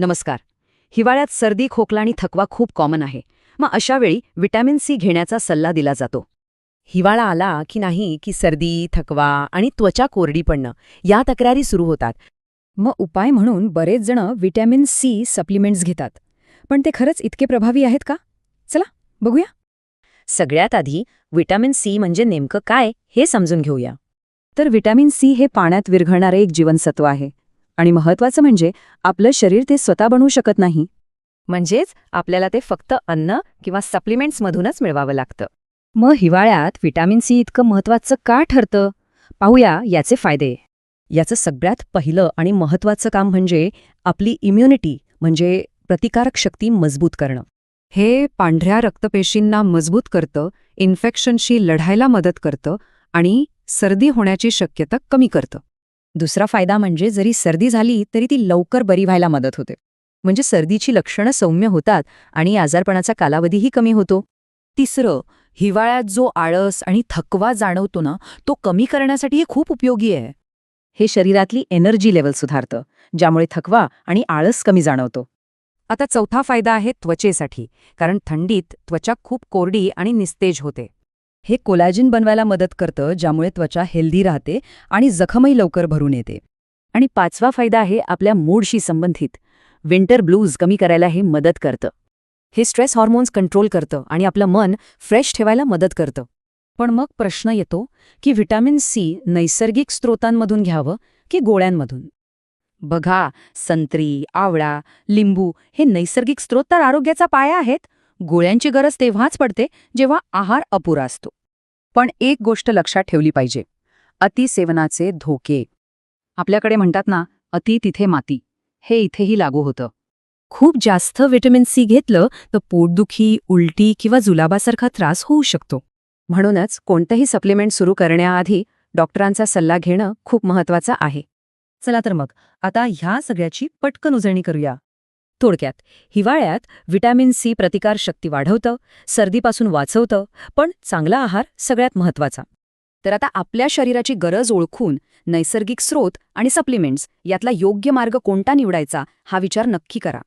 नमस्कार. हिवाळ्यात सर्दी, खोकला आणि थकवा खूप कॉमन आहे. मग अशा वेळी व्हिटॅमिन सी घेण्याचा सल्ला दिला जातो. हिवाळा आला की नाही की सर्दी, थकवा आणि त्वचा कोरडी पडणं या तक्रारी सुरू होतात. मग उपाय म्हणून बरेच जण व्हिटॅमिन सी सप्लिमेंट्स घेतात. पण ते खरंच इतके प्रभावी आहेत का? चला बघूया. सगळ्यात आधी व्हिटॅमिन सी म्हणजे नेमकं काय हे समजून घेऊया. तर व्हिटॅमिन सी हे पाण्यात विरघळणारे एक जीवनसत्व आहे. आणि महत्त्वाचं म्हणजे आपलं शरीर ते स्वतः बनवू शकत नाही. म्हणजेच आपल्याला ते फक्त अन्न किंवा सप्लिमेंट्समधूनच मिळवावं लागतं. मग हिवाळ्यात व्हिटॅमिन सी इतकं महत्त्वाचं का ठरतं? पाहूया याचे फायदे. याचं सगळ्यात पहिलं आणि महत्त्वाचं काम म्हणजे आपली इम्युनिटी म्हणजे प्रतिकारक शक्ती मजबूत करणं. हे पांढऱ्या रक्तपेशींना मजबूत करतं, इन्फेक्शनशी लढायला मदत करतं आणि सर्दी होण्याची शक्यता कमी करतं. दुसरा फायदा म्हणजे जरी सर्दी झाली तरी ती लवकर बरी व्हायला मदत होते. म्हणजे सर्दीची लक्षणं सौम्य होतात आणि आजारपणाचा कालावधीही कमी होतो. तिसरं, हिवाळ्यात जो आळस आणि थकवा जाणवतो ना, तो कमी करण्यासाठी हे खूप उपयोगी आहे. हे शरीरातली एनर्जी लेवल सुधारतं, ज्यामुळे थकवा आणि आळस कमी जाणवतो. आता चौथा फायदा आहे त्वचेसाठी, कारण थंडीत त्वचा खूप कोरडी आणि निस्तेज होते. हे कोलॅजिन बनवायला मदत करतं, ज्यामुळे त्वचा हेल्दी राहते आणि जखमही लवकर भरून येते. आणि पाचवा फायदा आहे आपल्या मूडशी संबंधित. विंटर ब्लूज कमी करायला हे मदत करतं. हे स्ट्रेस हॉर्मोन्स कंट्रोल करतं आणि आपलं मन फ्रेश ठेवायला मदत करतं. पण मग प्रश्न येतो की व्हिटॅमिन सी नैसर्गिक स्रोतांमधून घ्यावं की गोळ्यांमधून? बघा, संत्री, आवळा, लिंबू हे नैसर्गिक स्रोत तर आरोग्याचा पाया आहेत. गोळ्यांची गरज तेव्हाच पडते जेव्हा आहार अपुरा असतो. पण एक गोष्ट लक्षात ठेवली पाहिजे, अतिसेवनाचे धोके. आपल्याकडे म्हणतात ना, अति तिथे माती, हे इथेही लागू होतं. खूप जास्त व्हिटॅमिन सी घेतलं तर पोटदुखी, उलटी किंवा जुलाबासारखा त्रास होऊ शकतो. म्हणूनच कोणतंही सप्लिमेंट सुरू करण्याआधी डॉक्टरांचा सल्ला घेणं खूप महत्त्वाचं आहे. चला तर मग आता ह्या सगळ्याची पटकन उजळणी करूया. थोडक्यात, हिवाळ्यात व्हिटॅमिन सी प्रतिकारशक्ती वाढवतं, सर्दीपासून वाचवतं, पण चांगला आहार सगळ्यात महत्त्वाचा. तर आता आपल्या शरीराची गरज ओळखून नैसर्गिक स्रोत आणि सप्लिमेंट्स यातला योग्य मार्ग कोणता निवडायचा हा विचार नक्की करा.